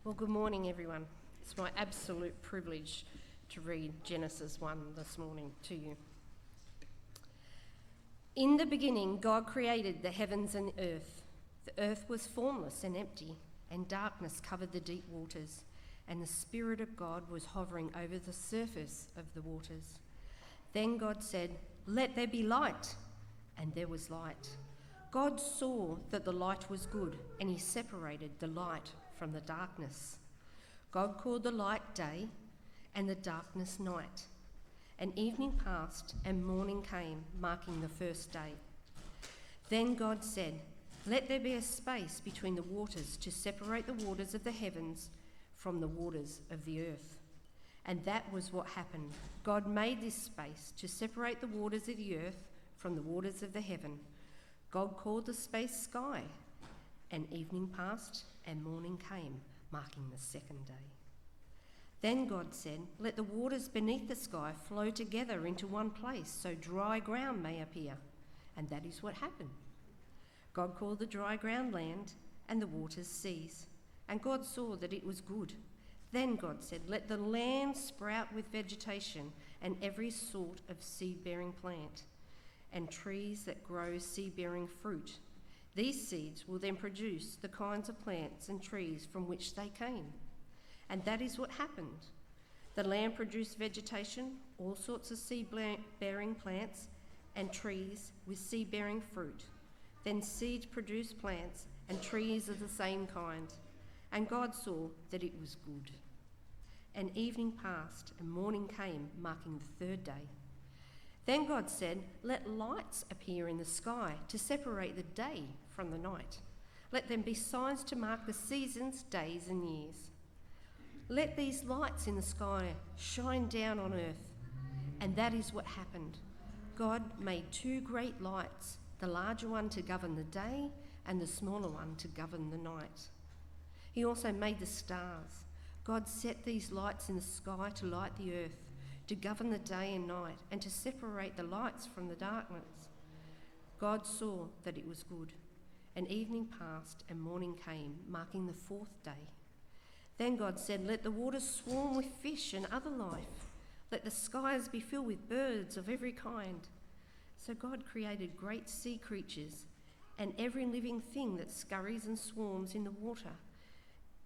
Well, good morning, everyone. It's my absolute privilege to read Genesis 1 this morning to you. In the beginning, God created the heavens and the earth. The earth was formless and empty, and darkness covered the deep waters, and the Spirit of God was hovering over the surface of the waters. Then God said, "Let there be light," and there was light. God saw that the light was good, and he separated the light from the darkness. God called the light day, and the darkness night. And evening passed, and morning came, marking the first day. Then God said, "Let there be a space between the waters to separate the waters of the heavens from the waters of the earth." And that was what happened. God made this space to separate the waters of the earth from the waters of the heaven. God called the space sky. And evening passed, and morning came, marking the second day. Then God said, "Let the waters beneath the sky flow together into one place, so dry ground may appear." And that is what happened. God called the dry ground land, and the waters seas. And God saw that it was good. Then God said, "Let the land sprout with vegetation, and every sort of seed-bearing plant, and trees that grow seed-bearing fruit. These seeds will then produce the kinds of plants and trees from which they came." And that is what happened. The land produced vegetation, all sorts of seed-bearing plants and trees with seed-bearing fruit. Then seeds produced plants and trees of the same kind. And God saw that it was good. And evening passed, and morning came, marking the third day. Then God said, "Let lights appear in the sky to separate the day from the night. Let them be signs to mark the seasons, days, and years. Let these lights in the sky shine down on earth." And that is what happened. God made two great lights, the larger one to govern the day and the smaller one to govern the night. He also made the stars. God set these lights in the sky to light the earth, to govern the day and night, and to separate the lights from the darkness. God saw that it was good. And evening passed, and morning came, marking the fourth day. Then God said, "Let the waters swarm with fish and other life. Let the skies be filled with birds of every kind." So God created great sea creatures and every living thing that scurries and swarms in the water,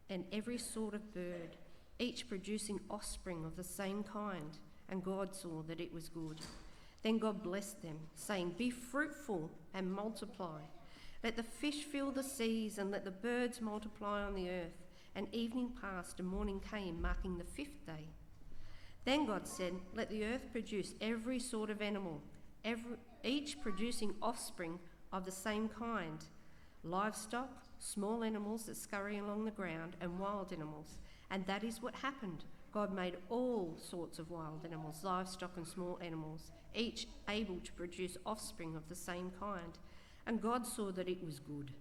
and every sort of bird, each producing offspring of the same kind. And God saw that it was good. Then God blessed them, saying, "Be fruitful and multiply. Let the fish fill the seas, and let the birds multiply on the earth." And evening passed, and morning came, marking the fifth day. Then God said, "Let the earth produce every sort of animal, each producing offspring of the same kind, livestock, small animals that scurry along the ground, and wild animals." And that is what happened. God made all sorts of wild animals, livestock and small animals, each able to produce offspring of the same kind. And God saw that it was good.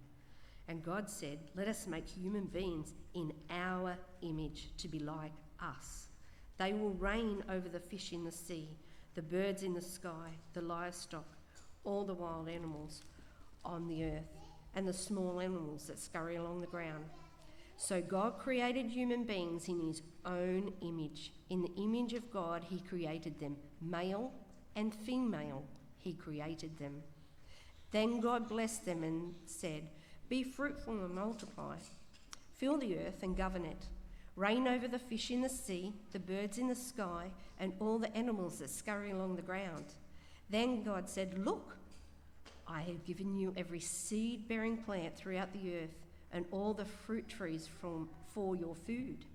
And God said, "Let us make human beings in our image, to be like us. They will reign over the fish in the sea, the birds in the sky, the livestock, all the wild animals on the earth, and the small animals that scurry along the ground." So God created human beings in his own image. In the image of God, he created them. Male and female, he created them. Then God blessed them and said, "Be fruitful and multiply. Fill the earth and govern it. Reign over the fish in the sea, the birds in the sky, and all the animals that scurry along the ground." Then God said, "Look, I have given you every seed-bearing plant throughout the earth, and all the fruit trees for your food.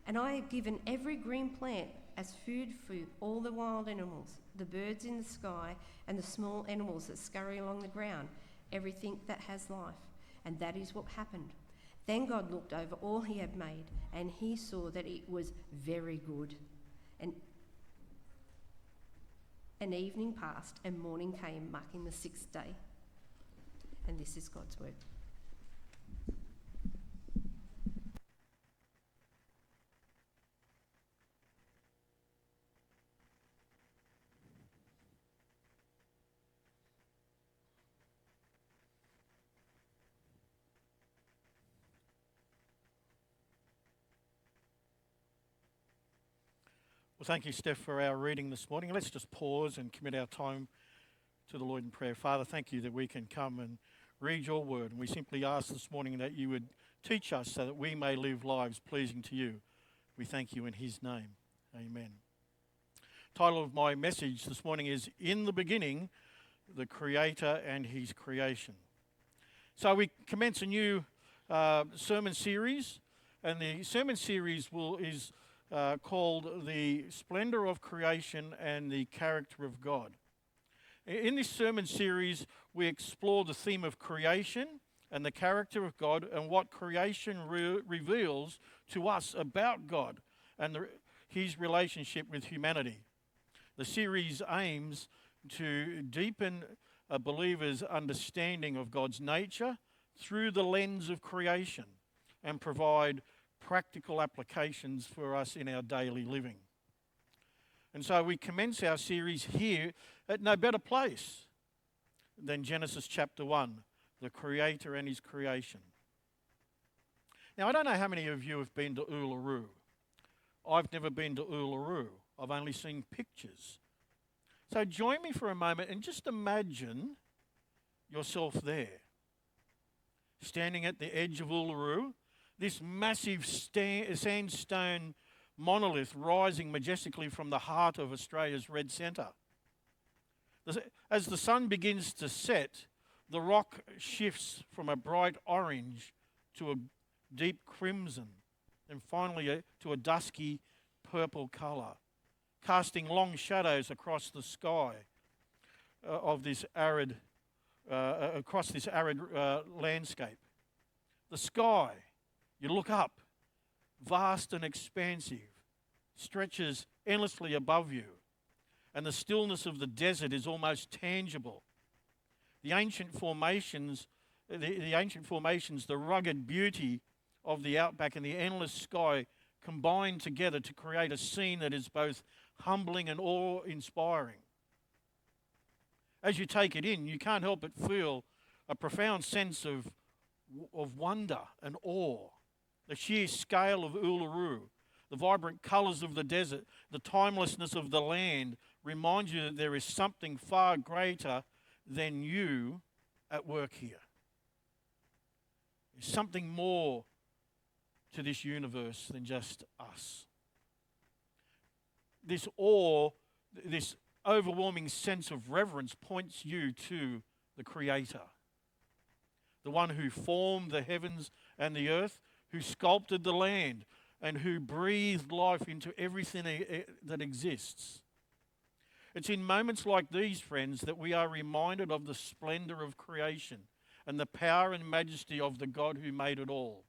And I have given every green plant as food for all the wild animals, the birds in the sky, and the small animals that scurry along the ground, everything that has life." And that is what happened. Then God looked over all he had made, and he saw that it was very good. And evening passed, and morning came, marking the sixth day. And this is God's word. Well, thank you, Steph, for our reading this morning. Let's just pause and commit our time to the Lord in prayer. Father, thank you that we can come and read your word. And we simply ask this morning that you would teach us so that we may live lives pleasing to you. We thank you in his name. Amen. Title of my message this morning is In the Beginning, the Creator and His Creation. So we commence a new sermon series, and the sermon series is called The Splendour of Creation and the Character of God. In this sermon series, we explore the theme of creation and the character of God and what creation reveals to us about God and his relationship with humanity. The series aims to deepen a believer's understanding of God's nature through the lens of creation and provide practical applications for us in our daily living. And so we commence our series here at no better place than Genesis chapter 1, the Creator and His creation. Now, I don't know how many of you have been to Uluru. I've never been to Uluru. I've only seen pictures. So join me for a moment and just imagine yourself there, standing at the edge of Uluru, this massive sandstone monolith rising majestically from the heart of Australia's red centre. As the sun begins to set, the rock shifts from a bright orange to a deep crimson and finally to a dusky purple colour, casting long shadows across the sky of this arid landscape. The sky, you look up, vast and expansive, stretches endlessly above you, and the stillness of the desert is almost tangible. The ancient formations, the rugged beauty of the outback and the endless sky combine together to create a scene that is both humbling and awe-inspiring. As you take it in, you can't help but feel a profound sense of wonder and awe. The sheer scale of Uluru, the vibrant colours of the desert, the timelessness of the land remind you that there is something far greater than you at work here. There's something more to this universe than just us. This awe, this overwhelming sense of reverence points you to the Creator, the one who formed the heavens and the earth, who sculpted the land, and who breathed life into everything that exists. It's in moments like these, friends, that we are reminded of the splendour of creation and the power and majesty of the God who made it all.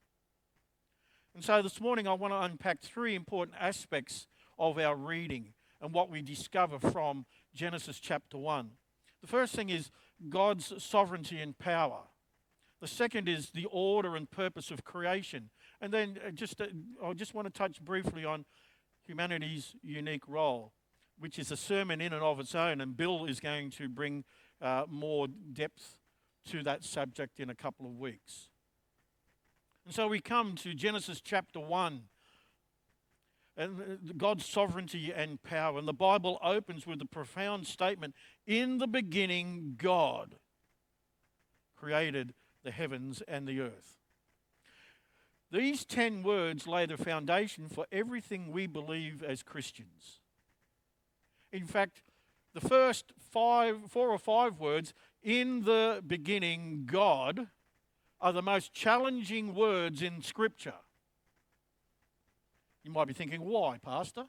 And so this morning I want to unpack three important aspects of our reading and what we discover from Genesis chapter 1. The first thing is God's sovereignty and power. The second is the order and purpose of creation. And then I just want to touch briefly on humanity's unique role, which is a sermon in and of its own, and Bill is going to bring more depth to that subject in a couple of weeks. And so we come to Genesis chapter 1, and God's sovereignty and power. And the Bible opens with the profound statement, in the beginning God created the heavens and the earth. These 10 words lay the foundation for everything we believe as Christians. In fact, the first 4 or 5 words, in the beginning God, are the most challenging words in Scripture. You might be thinking, why, Pastor?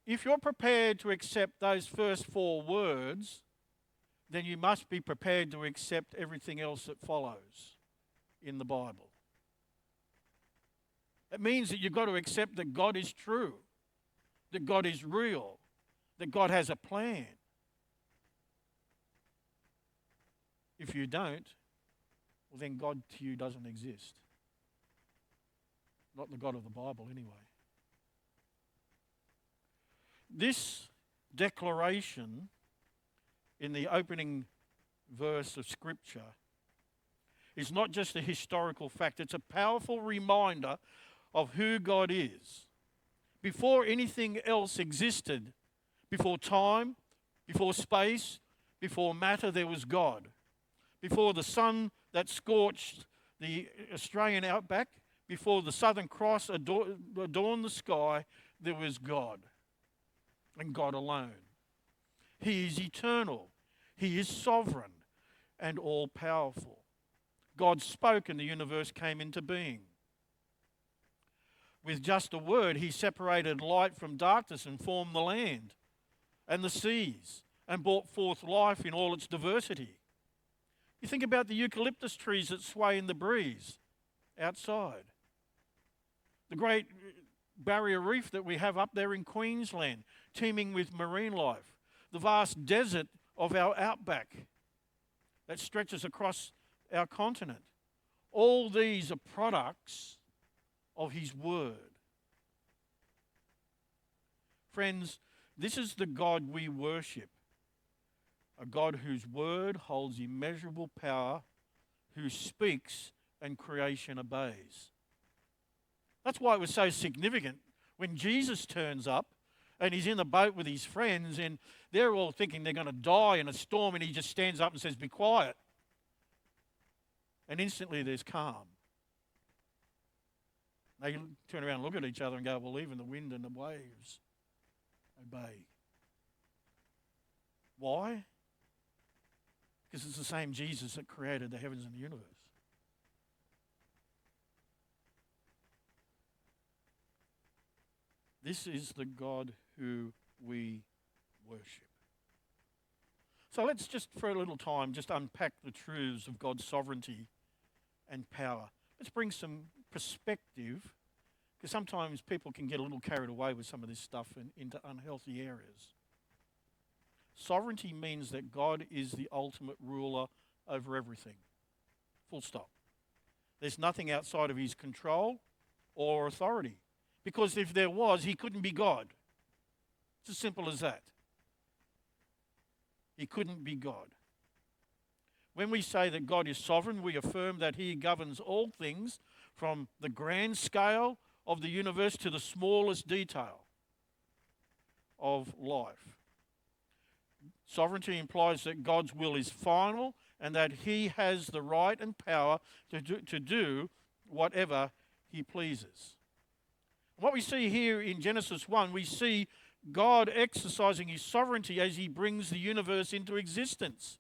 If you're prepared to accept those first 4 words, then you must be prepared to accept everything else that follows in the Bible. It means that you've got to accept that God is true, that God is real, that God has a plan. If you don't, well then God to you doesn't exist. Not the God of the Bible anyway. This declaration in the opening verse of Scripture is not just a historical fact, it's a powerful reminder of who God is. Before anything else existed, before time, before space, before matter, there was God. Before the sun that scorched the Australian outback, before the Southern Cross adorned the sky, there was God, and God alone. He is eternal. He is sovereign and all-powerful. God spoke and the universe came into being. With just a word, he separated light from darkness and formed the land and the seas and brought forth life in all its diversity. You think about the eucalyptus trees that sway in the breeze outside. The great barrier reef that we have up there in Queensland, teeming with marine life. The vast desert of our outback that stretches across our continent. All these are products of his word. Friends, this is the God we worship. A God whose word holds immeasurable power, who speaks and creation obeys. That's why it was so significant when Jesus turns up and he's in the boat with his friends and they're all thinking they're going to die in a storm, and he just stands up and says, "Be quiet." And instantly there's calm. They turn around and look at each other and go, "Well, even the wind and the waves obey." Why? Because it's the same Jesus that created the heavens and the universe. This is the God who we worship. So let's just, for a little time, just unpack the truths of God's sovereignty and power. Let's bring some perspective, because sometimes people can get a little carried away with some of this stuff and into unhealthy areas. Sovereignty means that God is the ultimate ruler over everything. Full stop. There's nothing outside of his control or authority. Because if there was, he couldn't be God. It's as simple as that. He couldn't be God. When we say that God is sovereign, we affirm that he governs all things from the grand scale of the universe to the smallest detail of life. Sovereignty implies that God's will is final and that he has the right and power to do whatever he pleases. What we see here in Genesis 1, we see God exercising his sovereignty as he brings the universe into existence.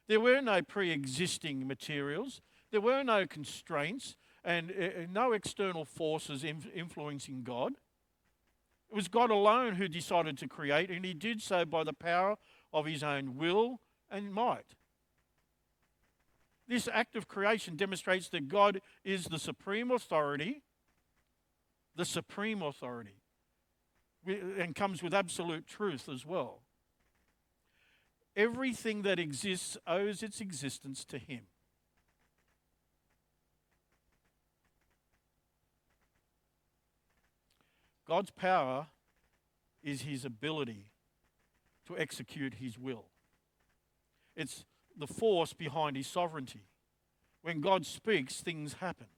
There were no pre-existing materials. There were no constraints and no external forces influencing God. It was God alone who decided to create, and he did so by the power of his own will and might. This act of creation demonstrates that God is the supreme authority, and comes with absolute truth as well. Everything that exists owes its existence to him. God's power is his ability to execute his will. It's the force behind his sovereignty. When God speaks, things happen.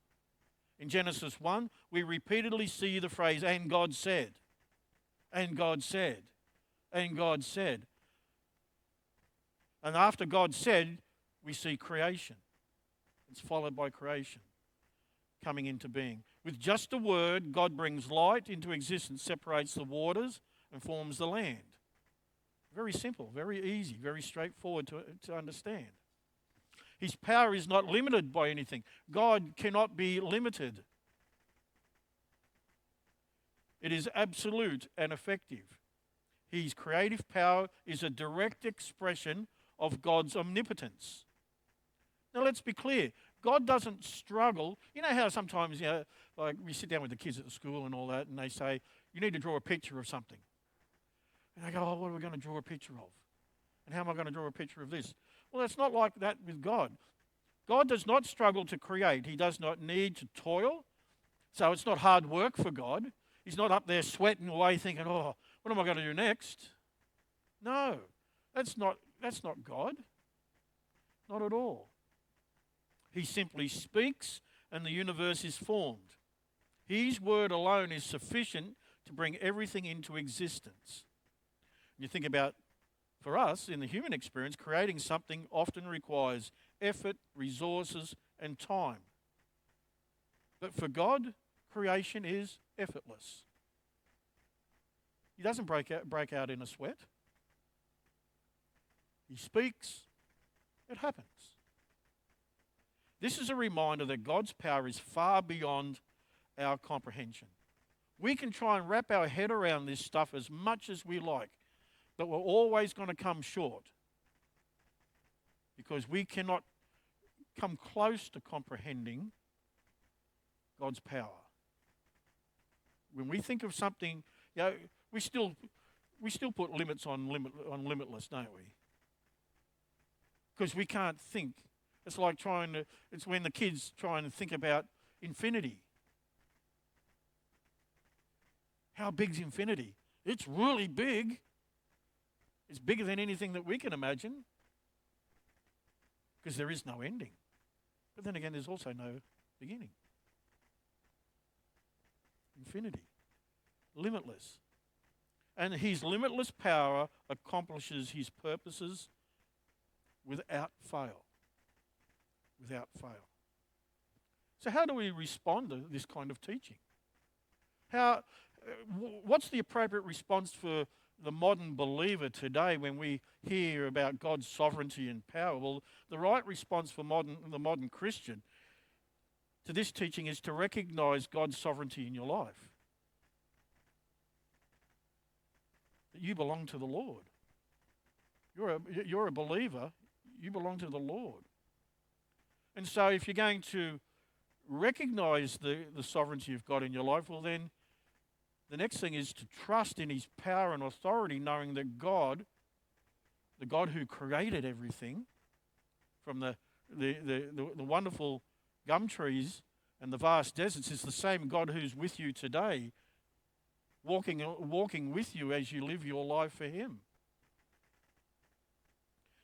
In Genesis 1, we repeatedly see the phrase, "and God said," "and God said," "and God said." And after God said, we see creation. It's followed by creation coming into being. With just a word, God brings light into existence, separates the waters, and forms the land. Very simple, very easy, very straightforward to understand. His power is not limited by anything. God cannot be limited. It is absolute and effective. His creative power is a direct expression of God's omnipotence. Now let's be clear. God doesn't struggle. You know how sometimes, like we sit down with the kids at the school and all that, and they say, "You need to draw a picture of something." And they go, "Oh, what are we going to draw a picture of? And how am I going to draw a picture of this?" Well, it's not like that with God. God does not struggle to create. He does not need to toil. So it's not hard work for God. He's not up there sweating away thinking, "Oh, what am I going to do next?" No, that's not God. Not at all. He simply speaks and the universe is formed. His word alone is sufficient to bring everything into existence. You think about, for us, in the human experience, creating something often requires effort, resources, and time. But for God, creation is effortless. He doesn't break out in a sweat. He speaks, it happens. This is a reminder that God's power is far beyond our comprehension. We can try and wrap our head around this stuff as much as we like, but we're always going to come short because we cannot come close to comprehending God's power. When we think of something, we still put limits on limitless, don't we? Because we can't think. It's like it's when the kids try and think about infinity. How big's infinity? It's really big. It's bigger than anything that we can imagine. Because there is no ending. But then again, there's also no beginning. Infinity. Limitless. And his limitless power accomplishes his purposes without fail. Without fail. So how do we respond to this kind of teaching? What's the appropriate response for the modern believer today when we hear about God's sovereignty and power? Well, the right response for the modern Christian to this teaching is to recognize God's sovereignty in your life. That you belong to the Lord. You're a believer. You belong to the Lord. And so if you're going to recognize the sovereignty of God in your life, well then the next thing is to trust in his power and authority, knowing that God, the God who created everything, from the wonderful gum trees and the vast deserts, is the same God who's with you today, walking with you as you live your life for him.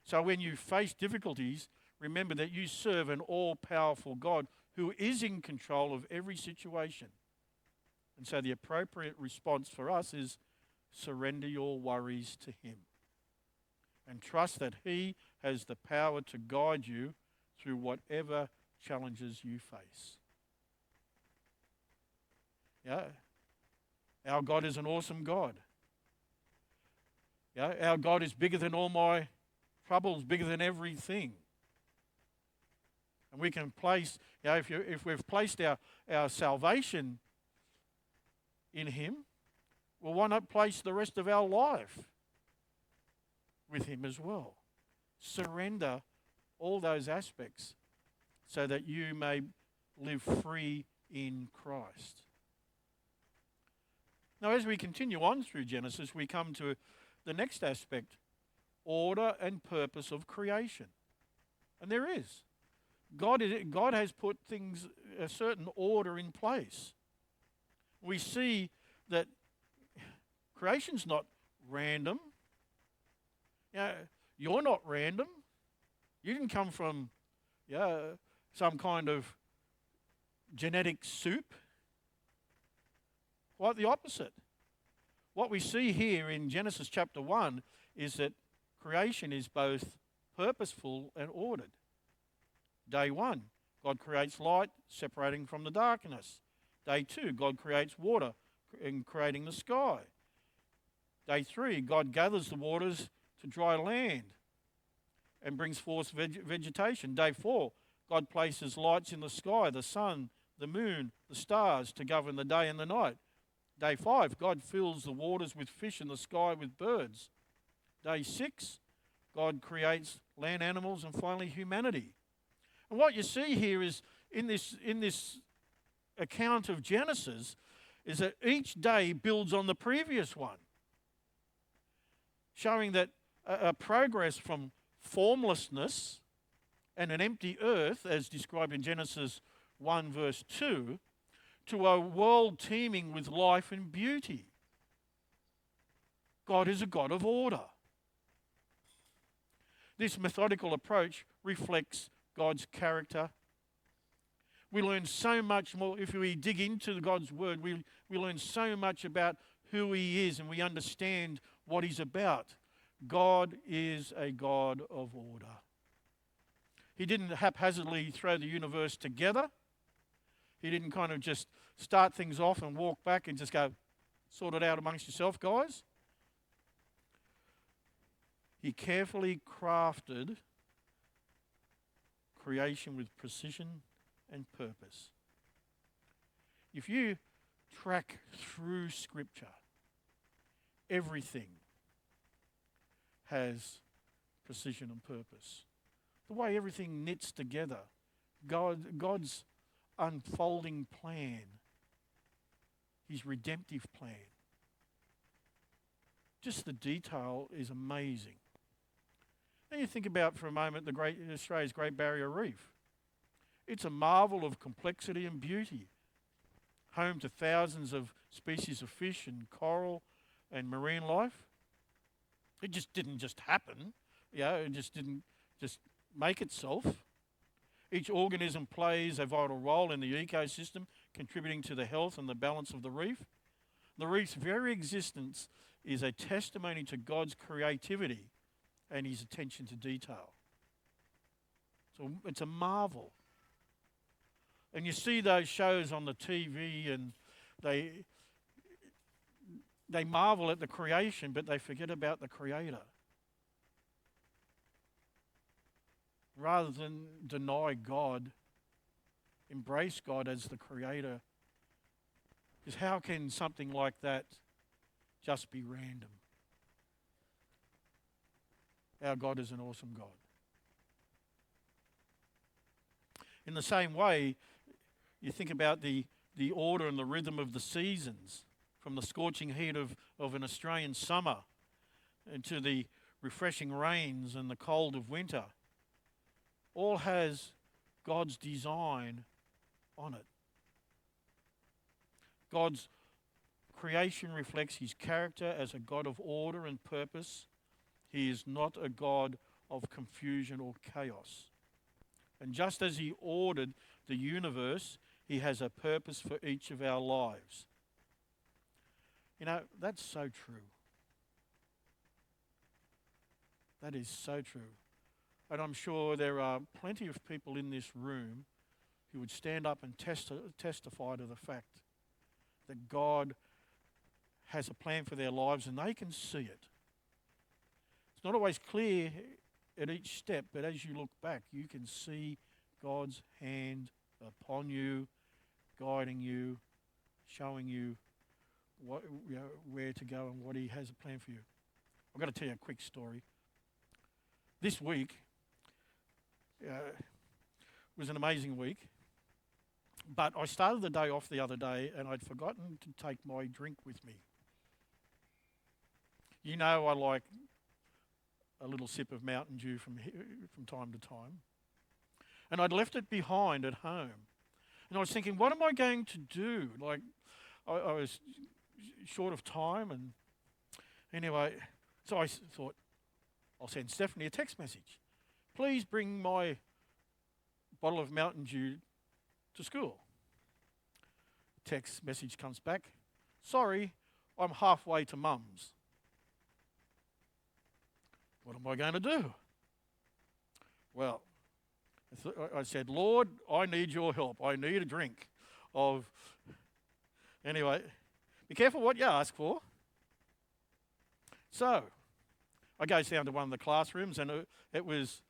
So when you face difficulties, remember that you serve an all-powerful God who is in control of every situation. And so the appropriate response for us is surrender your worries to him and trust that he has the power to guide you through whatever challenges you face. Yeah, our God is an awesome God. Yeah, our God is bigger than all my troubles, bigger than everything. And we can place, if we've placed our salvation in him, well, why not place the rest of our life with him as well? Surrender all those aspects so that you may live free in Christ. Now, as we continue on through Genesis, we come to the next aspect, order and purpose of creation. And there is. God has put things, a certain order in place. We see that creation's not random. You're not random. You didn't come from some kind of genetic soup. Quite the opposite. What we see here in Genesis chapter 1 is that creation is both purposeful and ordered. Day 1, God creates light separating from the darkness. Day 2, God creates water in creating the sky. Day 3, God gathers the waters to dry land and brings forth vegetation. Day 4, God places lights in the sky, the sun, the moon, the stars to govern the day and the night. Day 5, God fills the waters with fish and the sky with birds. Day 6, God creates land animals and finally humanity. And what you see here is in this account of Genesis is that each day builds on the previous one, showing that a progress from formlessness and an empty earth, as described in Genesis 1 verse 2, to a world teeming with life and beauty. God is a God of order. This methodical approach reflects God's character. We learn so much more. If we dig into God's word, we learn so much about who he is, and we understand what he's about. God is a God of order. He didn't haphazardly throw the universe together. He didn't kind of just start things off and walk back and just go, sort it out amongst yourself, guys. He carefully crafted creation with precision and purpose. If you track through Scripture, everything has precision and purpose. The way everything knits together, God's unfolding plan, his redemptive plan. Just the detail is amazing. Then you think about for a moment Australia's Great Barrier Reef. It's a marvel of complexity and beauty, home to thousands of species of fish and coral and marine life. It just didn't just happen. It just didn't just make itself. Each organism plays a vital role in the ecosystem, contributing to the health and the balance of the reef. The reef's very existence is a testimony to God's creativity and his attention to detail. So it's a marvel. And you see those shows on the TV and they marvel at the creation, but they forget about the creator. Rather than deny God, embrace God as the creator. Because how can something like that just be random? Our God is an awesome God. In the same way, you think about the order and the rhythm of the seasons, from the scorching heat of an Australian summer and to the refreshing rains and the cold of winter. All has God's design on it. God's creation reflects his character as a God of order and purpose. He is not a God of confusion or chaos. And just as he ordered the universe, he has a purpose for each of our lives. You know, that's so true. That is so true. And I'm sure there are plenty of people in this room who would stand up and testify to the fact that God has a plan for their lives and they can see it. It's not always clear at each step, but as you look back, you can see God's hand upon you, guiding you, showing you where to go and what he has a plan for you. I've got to tell you a quick story. This week was an amazing week, but I started the day off the other day and I'd forgotten to take my drink with me. You know I like a little sip of Mountain Dew from time to time. And I'd left it behind at home. And I was thinking, what am I going to do? Like, I was short of time, and anyway, so I thought, I'll send Stephanie a text message. Please bring my bottle of Mountain Dew to school. Text message comes back. Sorry, I'm halfway to Mum's. What am I going to do? Well, I said, Lord, I need your help. I need a drink of... Anyway, be careful what you ask for. So, I goes down to one of the classrooms, and it was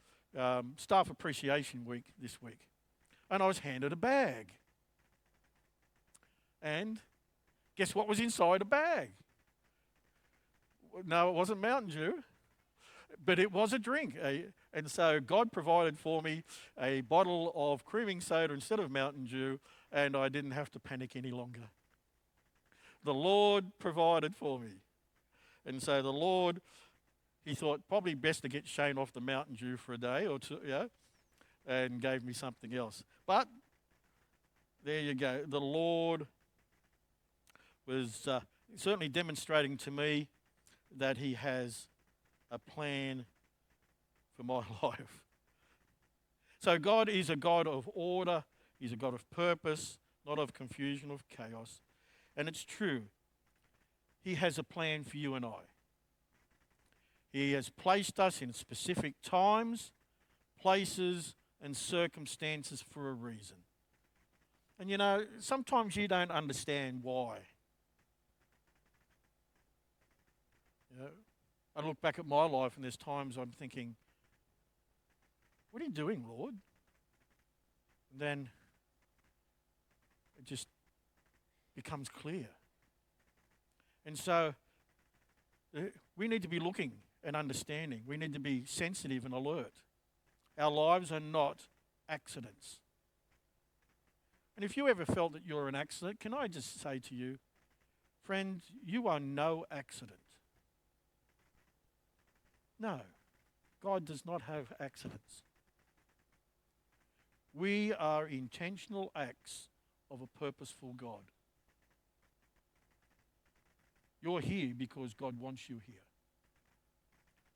Staff Appreciation Week this week. And I was handed a bag. And guess what was inside a bag? No, it wasn't Mountain Dew, but it was a drink. And so God provided for me a bottle of creaming soda instead of Mountain Dew, and I didn't have to panic any longer. The Lord provided for me. And so the Lord, he thought probably best to get Shane off the Mountain Dew for a day or two, and gave me something else. But there you go. The Lord was certainly demonstrating to me that he has a plan for my life. So God is a God of order He's a God of purpose, not of confusion, of chaos. And it's true. He has a plan for you and I. He has placed us in specific times, places, and circumstances for a reason. And you know, sometimes you don't understand why. You know, I look back at my life and there's times I'm thinking, what are you doing, Lord? And then it just becomes clear. And so we need to be looking and understanding. We need to be sensitive and alert. Our lives are not accidents. And if you ever felt that you're an accident, can I just say to you, friend, you are no accident. No, God does not have accidents. We are intentional acts of a purposeful God. You're here because God wants you here.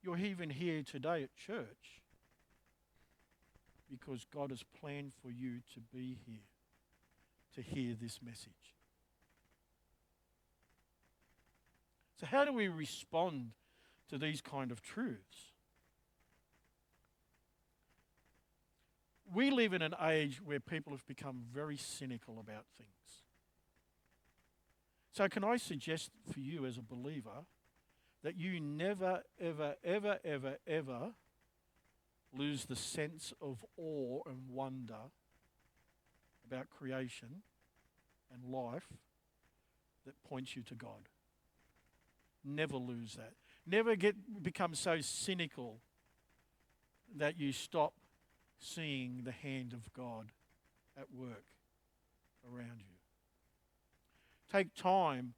You're even here today at church because God has planned for you to be here, to hear this message. So how do we respond to these kind of truths? We live in an age where people have become very cynical about things. So can I suggest for you as a believer that you never, ever, ever, ever, ever lose the sense of awe and wonder about creation and life that points you to God. Never lose that. Never become so cynical that you stop seeing the hand of God at work around you. Take time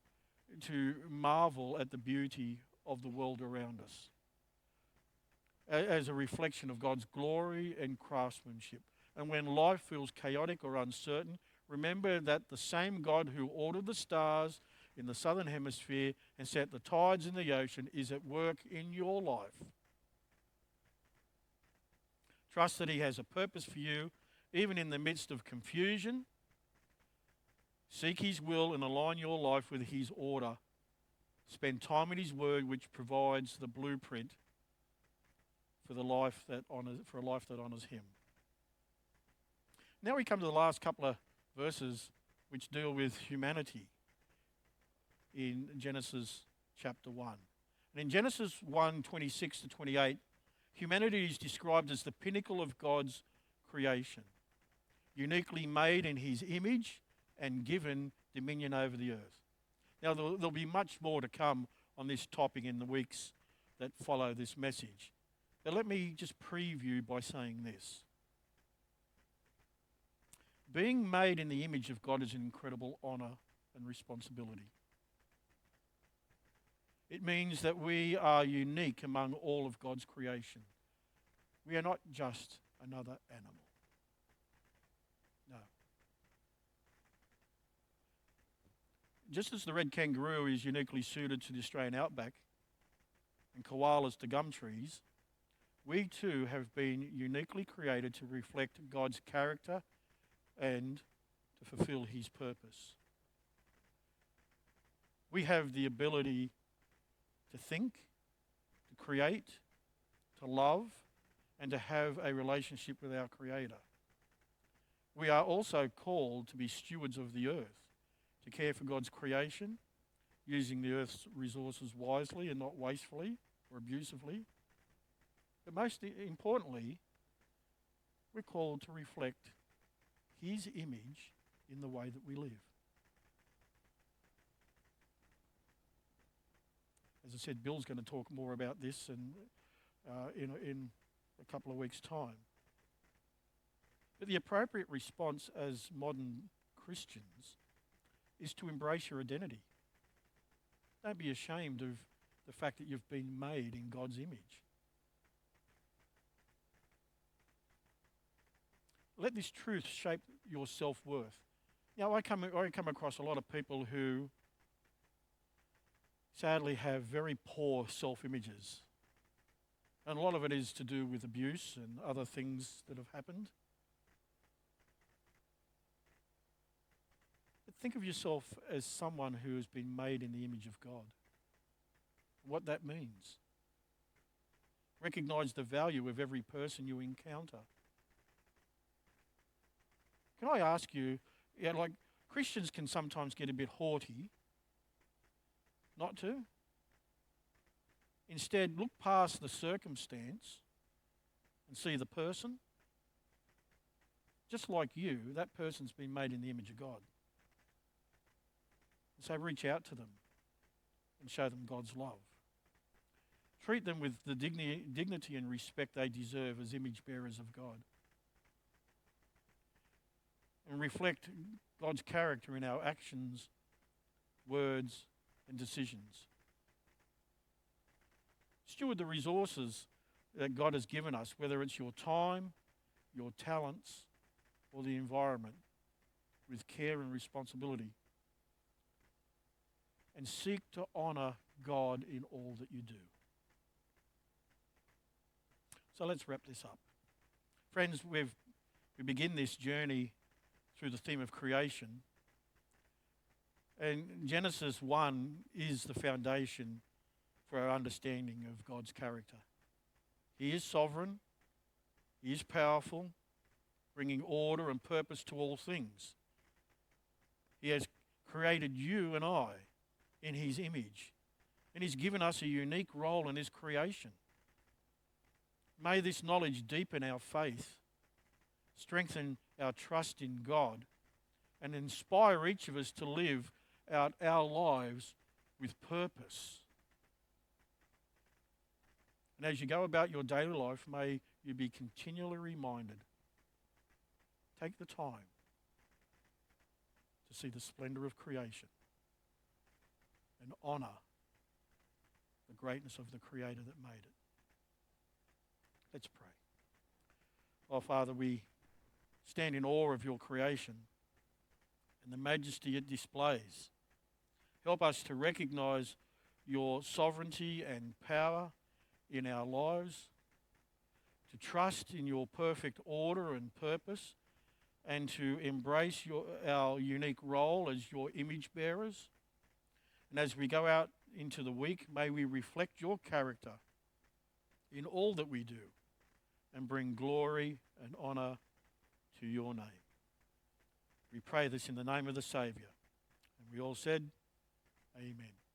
to marvel at the beauty of the world around us as a reflection of God's glory and craftsmanship. And when life feels chaotic or uncertain, remember that the same God who ordered the stars in the southern hemisphere and set the tides in the ocean is at work in your life. Trust that He has a purpose for you, even in the midst of confusion. Seek His will and align your life with His order. Spend time in His Word, which provides the blueprint for a life that honors Him. Now we come to the last couple of verses which deal with humanity in Genesis chapter 1. And in Genesis 1, 26 to 28, humanity is described as the pinnacle of God's creation, uniquely made in His image and given dominion over the earth. Now, there'll be much more to come on this topic in the weeks that follow this message. But let me just preview by saying this. Being made in the image of God is an incredible honor and responsibility. It means that we are unique among all of God's creation. We are not just another animal. No. Just as the red kangaroo is uniquely suited to the Australian outback and koalas to gum trees, we too have been uniquely created to reflect God's character and to fulfill His purpose. We have the ability to think, to create, to love, and to have a relationship with our Creator. We are also called to be stewards of the earth, to care for God's creation, using the earth's resources wisely and not wastefully or abusively. But most importantly, we're called to reflect His image in the way that we live. As I said, Bill's going to talk more about this in a couple of weeks' time. But the appropriate response as modern Christians is to embrace your identity. Don't be ashamed of the fact that you've been made in God's image. Let this truth shape your self-worth. Now, I come across a lot of people who sadly have very poor self-images. And a lot of it is to do with abuse and other things that have happened. think of yourself as someone who has been made in the image of God. What that means. Recognize the value of every person you encounter. Can I ask you, like Christians can sometimes get a bit haughty, not to? Instead, look past the circumstance and see the person. Just like you, that person's been made in the image of God. And so reach out to them and show them God's love. Treat them with the dignity and respect they deserve as image bearers of God. And reflect God's character in our actions, words, and decisions. Steward the resources that God has given us, whether it's your time, your talents, or the environment, with care and responsibility. And seek to honour God in all that you do. So let's wrap this up. Friends, we begin this journey through the theme of creation. And Genesis 1 is the foundation for our understanding of God's character. He is sovereign. He is powerful, bringing order and purpose to all things. He has created you and I in his image, and he's given us a unique role in his creation. May this knowledge deepen our faith, strengthen our trust in God, and inspire each of us to live out our lives with purpose. And as you go about your daily life, may you be continually reminded. Take the time to see the splendor of creation and honor the greatness of the Creator that made it. Let's pray. Oh, Father, we stand in awe of your creation and the majesty it displays. Help us to recognize your sovereignty and power in our lives, to trust in your perfect order and purpose, and to embrace our unique role as your image bearers. And as we go out into the week, may we reflect your character in all that we do and bring glory and honour to your name. We pray this in the name of the Saviour. And we all said, Amen.